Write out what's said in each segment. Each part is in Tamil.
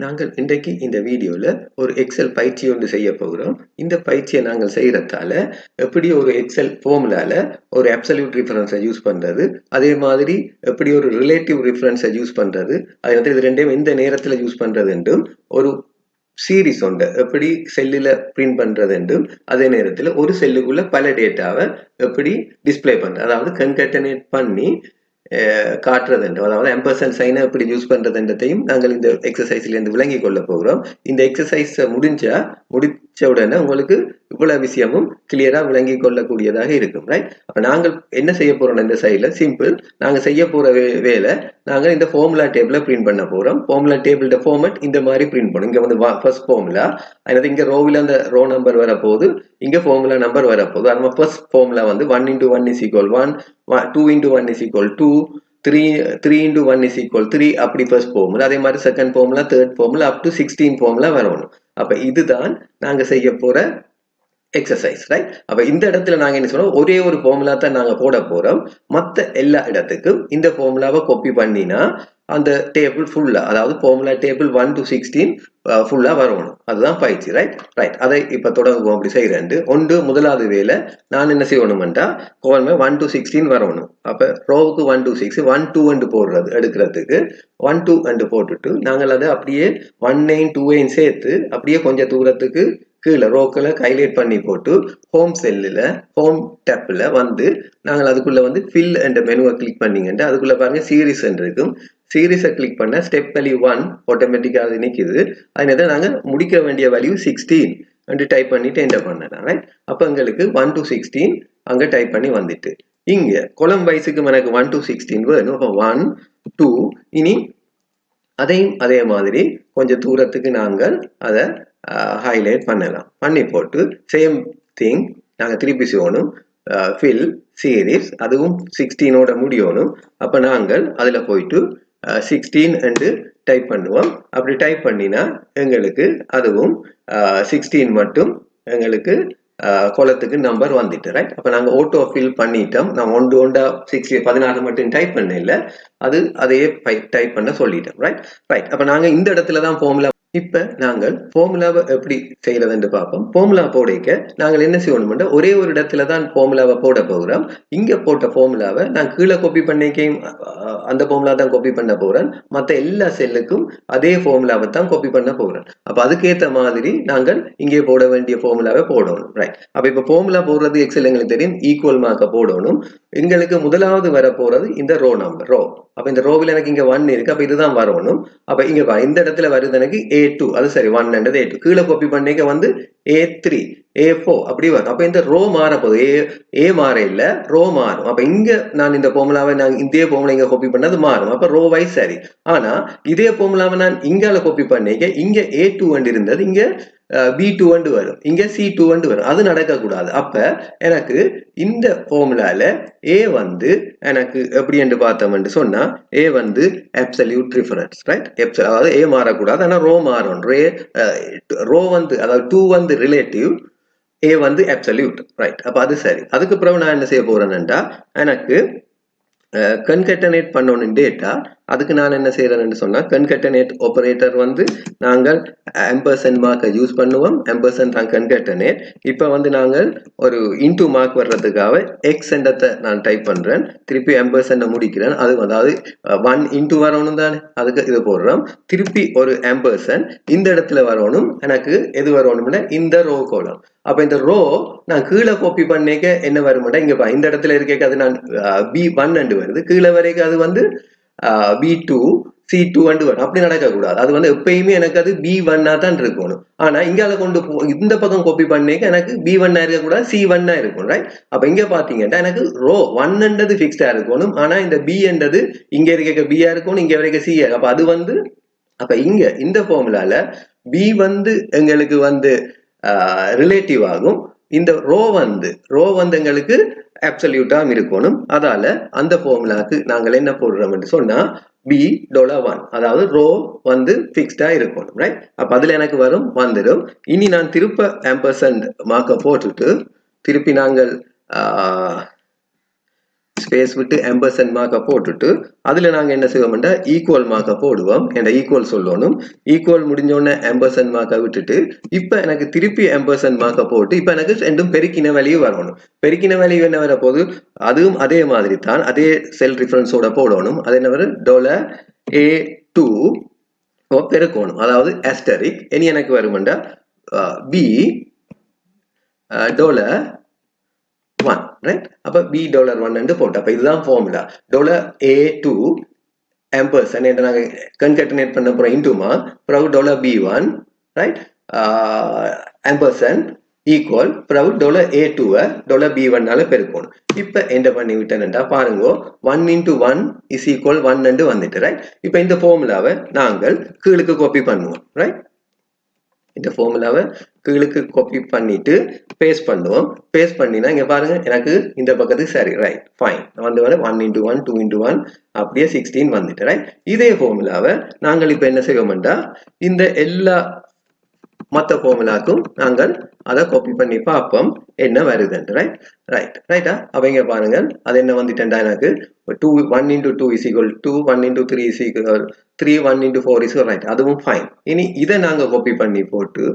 நாங்கள் இன்றைக்கு இந்த வீடியோவில் ஒரு எக்ஸல் பயிற்சி ஒன்று செய்ய போகிறோம். இந்த பயிற்சியை நாங்கள் செய்கிறதால எப்படி ஒரு எக்ஸல் ஃபார்முலாவில் ஒரு அப்சல்யூட் ரிஃபரன்ஸை யூஸ் பண்ணுறது, அதே மாதிரி எப்படி ஒரு ரிலேட்டிவ் ரிஃபரன்ஸை யூஸ் பண்ணுறது, அது வந்து இது ரெண்டையும் எந்த நேரத்தில் யூஸ் பண்ணுறது என்றும், ஒரு சீரீஸ் உண்டு எப்படி செல்லில் பிரிண்ட் பண்ணுறது என்றும், அதே நேரத்தில் ஒரு செல்லுக்குள்ள பல டேட்டாவை எப்படி டிஸ்பிளே பண்ணுறது, அதாவது கன்கட்டனேட் பண்ணி காட்டுறது என்று, அதாவது எம்பர்சன்ட் சைனை எப்படி யூஸ் பண்ணுறதுன்றதையும் நாங்கள் இந்த எக்ஸசைஸ்லேருந்து விளங்கி கொள்ள போகிறோம். இந்த எக்ஸசைஸ் முடிச்ச உடனே உங்களுக்கு இவ்வளவு விஷயமும் கிளியரா விளங்கி கொள்ளக்கூடியதாக இருக்கும். ரைட்? அப்ப நாங்கள் என்ன செய்ய போறோம் இந்த சைட்ல சிம்பிள், நாங்கள் செய்ய போற வேலை, நாங்கள் இந்த ஃபார்முலா டேபிள பிரிண்ட் பண்ண போறோம். ஃபார்முலா டேபிளோட ஃபார்மட் இந்த மாதிரி பிரிண்ட் பண்ணும். இங்க வந்து ஃபர்ஸ்ட் ஃபார்முலா, அதாவது இங்க ரோவில் அந்த ரோ நம்பர் வரப்போகுது, இங்க ஃபார்முலா நம்பர் வரப்போகுது. அது ஃபர்ஸ்ட் ஃபார்முலா வந்து 1 × 1 = 1, 2 × 1 = 2, 3 × 1 = 3, அப்படி ஃபர்ஸ்ட் ஃபார்முலா. அதே மாதிரி second formula, third formula, up to 16 formula வரணும். அப்ப இதுதான் நாங்க செய்ய போற எக்ஸசைஸ். ரைட்? அப்ப இந்த இடத்துல நாங்க என்ன சொல்றோம், ஒரே ஒரு ஃபார்முலா தான் நாங்க போட போறோம். மற்ற எல்லா இடத்துக்கும் இந்த ஃபார்முலாவை காப்பி பண்ணினா அந்த டேபிள் ஃபுல்லா, அதாவது ஃபார்முலா டேபிள் 1 to 16 ஃபுல்லா வரணும். அதுதான் பயிற்சி. ரைட்? ரைட். அதை இப்ப தொடங்குவோம். அப்படி செய்யறேன். முதலாவது வேலை, நான் என்ன செய்யணும்டா, 1 to 16 வரணும். அப்ப ரோவுக்கு 1 to 6, 1 2 போடுறது, எடுக்கிறதுக்கு 1 2 போட்டுட்டு நாங்கள் அதை அப்படியே 1 2 சேர்த்து அப்படியே கொஞ்சம் தூரத்துக்கு கீழே ரோக்களை ஹைலைட் பண்ணி போட்டு ஹோம் செல்லில் ஹோம் டேப்பில் வந்து நாங்கள் அதுக்குள்ள வந்து ஃபில் என்ற மெனுவை கிளிக் பண்ணிங்கன்னா அதுக்குள்ள பாருங்க சீரீஸ் இருக்கும். சீரீஸை கிளிக் பண்ண ஸ்டெப் வேல்யூ 1 ஆட்டோமேட்டிக்காக அது நிற்குது. அதனால நாங்கள் முடிக்க வேண்டிய வேல்யூ 16 என்று டைப் பண்ணிட்டு என்டர் பண்ணலாம். ரைட்? அப்போ எங்களுக்கு 1 to 16 அங்கே டைப் பண்ணி வந்துட்டு, இங்கே கொலம் வைஸுக்கு எனக்கு 1 to 16 வேணும். அப்போ 1 2, இனி அதையும் அதே மாதிரி கொஞ்சம் தூரத்துக்கு நாங்கள் அதை ஹைலைட் பண்ணலாம். பண்ணி போட்டு சேம் திங் நாங்கள் திருப்பி செய்யணும். ஃபில் சீரீஸ், அதுவும் 16ஓட முடியணும். அப்போ நாங்கள் அதில் போயிட்டு 16 என்று டைப் பண்ணுவோம். அப்படி டைப் பண்ணினா எங்களுக்கு அதுவும் 16 மட்டும் எங்களுக்கு கோலத்துக்கு நம்பர் வந்துட்டு. ரைட்? அப்போ நாங்கள் ஆட்டோ ஃபில் பண்ணிட்டோம். நான் 16 மட்டும் டைப் பண்ண இல்லை, அது அதையே டைப் பண்ண சொல்லிட்டோம். ரைட்? ரைட். அப்போ நாங்கள் இந்த இடத்துல தான் ஃபார்முலா, இப்ப நாங்கள் ஃபார்முலாவை எப்படி செய்யறதுன்னு பார்ப்போம். ஃபார்முலா போடைக்க நாங்கள் என்ன செய்யணும்னா, ஒரே ஒரு இடத்துல தான் ஃபார்முலாவை போட போகிறோம். இங்க போட்ட ஃபார்முலாவை நான் கீழே காப்பி பண்ணிக்கையும் அந்த ஃபார்முலா தான் காப்பி பண்ண போறேன். மற்ற எல்லா செல்லுக்கும் அதே ஃபார்முலாவை தான் காப்பி பண்ண போறேன். அப்ப அதுக்கேற்ற மாதிரி நாங்கள் இங்கே போட வேண்டிய ஃபார்முலாவை போடணும். ரைட்? அப்ப இப்ப ஃபார்முலா போடுறது எக்ஸல் எங்களுக்கு தெரியும், ஈக்குவல் மார்க்க போடணும். எங்களுக்கு முதலாவது வர போறது இந்த ரோ நம்பர், ரோ. அப்ப இந்த ரோவில் எனக்கு இங்க 1 இருக்கு. அப்ப இதுதான் வரணும். அப்ப இங்க இந்த இடத்துல வருது எனக்கு A2, அது சரி, 1 என்றது A2. கீழே காப்பி பண்ணிக்க வந்து A3 A4 அப்படி வரும். அப்ப இந்த ரோ மாற போகுது, ஏ மாற இல்ல, ரோ மாறும். அப்ப இங்க நான் இந்த ஃபார்முலாவை இதே ஃபார்முலா இங்க காப்பி பண்ணது மாறும். அப்ப ரோ வைஸ் சரி. ஆனா இதே ஃபார்முலாவை நான் இங்கால காப்பி பண்ணிக்க, இங்க A2 இருந்தது, இங்க B2 வரும், இங்க C2 வரும். அது நடக்கக்கூடாது. அப்ப எனக்கு இந்த ஃபார்முலால A வந்து எனக்கு எப்படி என்று பார்த்தோம்னு சொன்னா, A வந்து அப்சல்யூட் ரிஃபரன்ஸ். ரைட்? அதாவது A மாறக்கூடாது, ஆனா ரோ மாறும். ரோ வந்து, அதாவது 2 வந்து ரிலேட்டிவ், A வந்து அப்சல்யூட். ரைட்? அப்ப அது சரி. அதுக்கு பிறகு நான் என்ன செய்ய போறேன்னா, எனக்கு கன்கட்டனேட் பண்ணணும் டேட்டா. அதுக்கு நான் என்ன செய்யறேன்னு சொன்னா, கன்கட்டனேட் ஆபரேட்டர் வந்து நாங்கள் ஆம்பர்சன்ட் மார்க்கை யூஸ் பண்ணுவோம். ஆம்பர்சன்ட் தான் கன்கட்டனேட். இப்ப வந்து நாங்கள் ஒரு இன்டூ மார்க் வர்றதுக்காக எக்ஸ் என்றதை நான் டைப் பண்றேன். திருப்பி ஆம்பர்சன்ட் முடிக்கிறேன். அது அதாவது 1 இன்டூ வரணும் தானே, அதுக்கு இது போடுறோம். திருப்பி ஒரு ஆம்பர்சன்ட் இந்த இடத்துல வரணும். எனக்கு எது வரணும்னா இந்த ரோ கோலம். அப்ப இந்த ரோ நான் கீழே காப்பி பண்ணிக்க என்ன வரும்னா, இங்க இந்த இடத்துல இருக்க அது நான் B1 வருது, கீழே வரைக்கும் அது வந்து B2 C2 வரும். அப்படி நடக்கக்கூடாது. அது வந்து எப்பயுமே எனக்கு அது B1 தான் இருக்கணும். ஆனா இங்கால கொண்டு இந்த பக்கம் காப்பி பண்ணிக்க எனக்கு B1 இருக்கக்கூடாது, C1 இருக்கும். ரைட்? அப்ப இங்க பாத்தீங்கன்னா எனக்கு ரோ 1 ஃபிக்ஸ்டா இருக்கணும். ஆனா இந்த B என்றது இங்க இருக்க B இருக்கணும், இங்க வரைக்கும் C. அப்ப அது வந்து, அப்ப இங்க இந்த ஃபார்முலால B வந்து எங்களுக்கு வந்து ரிலேட்டிவ் ஆகும். இந்த ரோ வந்து எங்களுக்கு அப்சல்யூட்டா இருக்கணும். அதால அந்த ஃபார்முலாக்கு நாங்கள் என்ன போடுறோம் என்று சொன்னா, B$1, அதாவது ரோ வந்து ஃபிக்ஸ்டா இருக்கணும். ரைட்? அப்ப அதுல எனக்கு வரும், வந்துடும். இனி நான் திருப்ப ஆம்பர்சன்ட் மார்க்க போட்டுட்டு திருப்பி நாங்கள் ஸ்பேஸ் விட்டு ampersand மார்க்கை போட்டுட்டு அதில் நாங்கள் என்ன செய்வோம்னா ஈக்குவல் மார்க்கை போடுவோம். என்ற ஈக்குவல் சொல்லணும். ஈக்குவல் முடிஞ்சோடனே ampersand மார்க்கை விட்டுட்டு இப்போ எனக்கு திருப்பி ampersand மார்க்கை போட்டு இப்போ எனக்கு ரெண்டும் பெருக்கின வேல்யூ வரணும். பெருக்கின வேல்யூ என்ன வர போது அதுவும் அதே மாதிரி தான் அதே செல் ரிஃபரன்ஸோட போடணும். அது என்ன வரும் $A2 பெருக்கணும். அதாவது asterisk இனி எனக்கு வருமெண்டா B $1 ரைட். அப்போ $B$1 என்று போட்டு அப்போ இதுதான் ஃபார்முலா. $A2 ampersand என்று நாங்கள் கன்கேட்டனேட் பண்ண போகிறோம் இன்டுமா பிறகு $B1 ரைட் ampersand ஈக்குவல் பிறகு $A2 $B1 பெருக்கணும். இப்போ என்ன பண்ணி விட்டேன்டா பாருங்க 1 into 1 is equal 1 என்று வந்துட்டு ரைட். இப்போ இந்த ஃபார்முலாவை நாங்கள் கீழுக்கு காப்பி பண்ணுவோம் ரைட். இந்த ஃபார்முலாவை கீழுக்கு காப்பி பண்ணிட்டு பேஸ்ட் பண்ணுவோம். பேஸ்ட் பண்ணினா இங்கே பாருங்க எனக்கு இந்த பக்கத்துக்கு சரி ரைட் ஃபைன் வந்து 1 into 1 2 into 1 அப்படியே 16 வந்துட்டு ரைட். இதே ஃபார்முலாவை நாங்கள் இப்போ என்ன செய்வோம்டா இந்த எல்லா மற்ற ஃபார்முலாக்கும் நாங்கள் அதை காப்பி பண்ணி பார்ப்போம் என்ன வருதுன்ட்டு ரைட் ரைட் ரைட்டா. அப்போ இங்கே பாருங்க அது என்ன வந்துட்டேன்டா எனக்கு 1 into 2 is equal 2 1 into 3 is equal 3 1 into 4 is equal right அதுவும் ஃபைன். இனி இதை நாங்கள் காப்பி பண்ணி போட்டு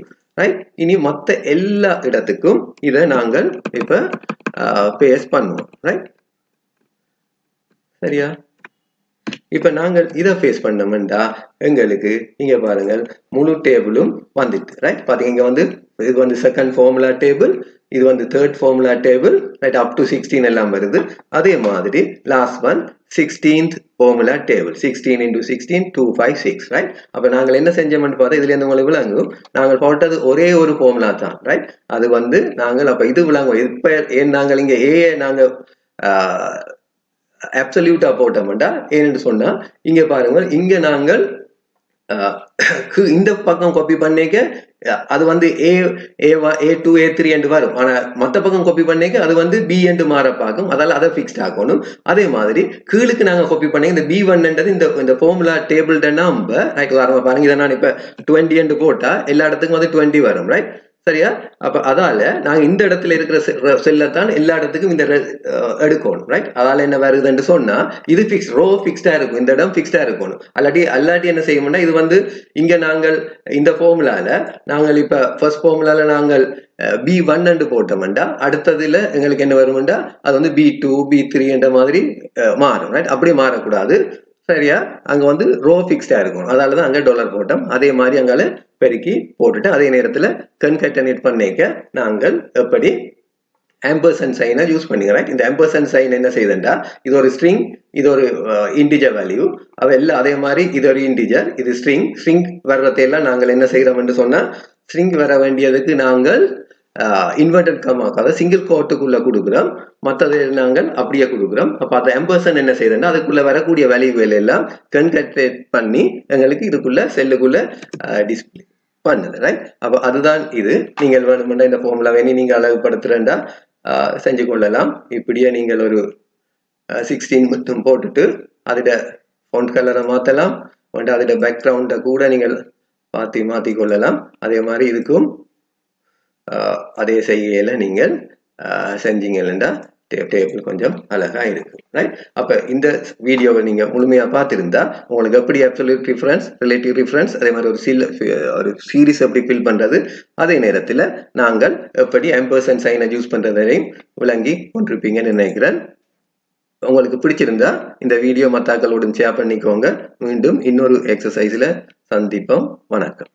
ரைட் இனி மற்ற எல்லா இடத்துக்கும் இதை நாங்கள் இப்போ பேஸ்ட் பண்ணுவோம் ரைட் சரியா. இப்போ நாங்கள் இதை ஃபேஸ் பண்ணோம்டா எங்களுக்கு இங்கே பாருங்கள் முழு டேபிளும் வந்துட்டு ரைட். பார்த்தீங்க இங்கே வந்து இது வந்து செகண்ட் ஃபார்முலா டேபிள் இது வந்து third formula table right up to 16 எல்லாம் வருது. அதே மாதிரி last one 16th formula table 16 into 16 256 right. அப்போ நாங்கள் என்ன செஞ்சோம்னு பார்த்தா இதுல இருந்து உங்களுக்கு விளங்கும் நாங்கள் போட்டது ஒரே ஒரு ஃபார்முலா தான் ரைட். அது வந்து நாங்கள் அப்போ இது விளங்கும் இப்போ ஏன் நாங்கள் இங்கே ஏ நாங்கள் அப்சல்யூட்டா போட்டோம்டா ஏன்னு சொன்னா இங்க பாருங்க இங்க நாங்கள் இந்த பக்கம் காப்பி பண்ணிக்க அது வந்து A2 A3 என்று வரும். ஆனா மற்ற பக்கம் காப்பி பண்ணிக்க அது வந்து B என்று மாற பார்க்கும். அதால அதை ஃபிக்ஸ்ட் ஆகணும். அதே மாதிரி கீழுக்கு நாங்க காப்பி பண்ணி இந்த B1 என்றது இந்த ஃபார்முலா டேபிள் நம்பர் ரைட் பாருங்க இதை நான் இப்ப 20 என்று போட்டா எல்லா இடத்துக்கும் வந்து 20 வரும் ரைட் சரியா. அப்ப அதால நாங்க இந்த இடத்துல இருக்கிற செல்லை தான் எல்லா இடத்துக்கும் இந்த எடுக்கணும் ரைட். அதால என்ன வருதுன்னு சொன்னா இது ஃபிக்ஸ் ரோ ஃபிக்ஸ்டா இருக்கும் இந்த இடம் ஃபிக்ஸ்டா இருக்கணும். அல்லாட்டி என்ன செய்யணும்னா இது வந்து இங்க நாங்கள் இந்த ஃபார்முலால நாங்கள் இப்ப ஃபர்ஸ்ட் ஃபார்முலால நாங்கள் B1 என்று போட்டோம்டா அடுத்ததுல எங்களுக்கு என்ன வரும்டா அது வந்து B2 B3 என்ற மாதிரி மாறும் ரைட். அப்படியே மாறக்கூடாது சரியா. அங்க வந்து ரோ ஃபிக்ஸ்டா இருக்கும் அதாலதான் அங்க டாலர் போட்டோம். அதே மாதிரி அங்கால பெருக்கி போட்டுட்டு அதே நேரத்துல கன்கேட்டனேட் பண்ணிக்க நாங்கள் எப்படி ampersand சைனை யூஸ் பண்ணிக்கிறோம் ரைட். இந்த ampersand சைன் என்ன செய்யுதுண்டா இது ஒரு ஸ்ட்ரிங் இது ஒரு இன்டிஜர் வேல்யூ அவ எல்லாம் அதே மாதிரி இது ஒரு இன்டிஜர் இது ஸ்ட்ரிங் வர்றதையெல்லாம் நாங்கள் என்ன செய்யறோம் என்று சொன்னா ஸ்ட்ரிங் வர வேண்டியதுக்கு நாங்கள் இன்வெர்டட் கமாக்காக சிங்கிள் கோட்டுக்குள்ள கொடுக்குறோம் மற்றது நாங்கள் அப்படியே கொடுக்குறோம். அப்போ அந்த ampersand என்ன செய்யுதுன்னா அதுக்குள்ள வரக்கூடிய வேல்யூகள் எல்லாம் கன்கேட்டனேட் பண்ணி எங்களுக்கு இதுக்குள்ள செல்லுக்குள்ள டிஸ்பிளே பண்ணுது ரைட். அப்போ அதுதான் இது. நீங்கள் வேணுமெண்டா இந்த ஃபார்முலா வேணி நீங்க அழகுபடுத்துறேன்டா செஞ்சு கொள்ளலாம். இப்படியே நீங்கள் ஒரு 16 மட்டும் போட்டுட்டு அதோட ஃபont கலரை மாற்றலாம் அதோட பேக்ரவுண்டை கூட நீங்கள் மாற்றி கொள்ளலாம். அதே மாதிரி இதுக்கும் அதே செய்கையில நீங்கள் செஞ்சீங்கன்னா டேபிள் கொஞ்சம் அழகா இருக்கும் ரைட். அப்ப இந்த வீடியோவை நீங்க முழுமையா பார்த்திருந்தா உங்களுக்கு எப்படி அப்சல்யூட் ரிஃபரன்ஸ் ரிலேட்டிவ் ரிஃபரன்ஸ் அதே மாதிரி ஒரு சீரிஸ் எப்படி ஃபில் பண்றது அதே நேரத்துல நாங்கள் எப்படி ampersand சைனை யூஸ் பண்றதையும் விளங்கி கொண்டிருப்பீங்கன்னு நினைக்கிறேன். உங்களுக்கு பிடிச்சிருந்தா இந்த வீடியோ மத்தாக்களுடன் ஷேர் பண்ணிக்கோங்க. மீண்டும் இன்னொரு எக்ஸசைஸ்ல சந்திப்போம். வணக்கம்.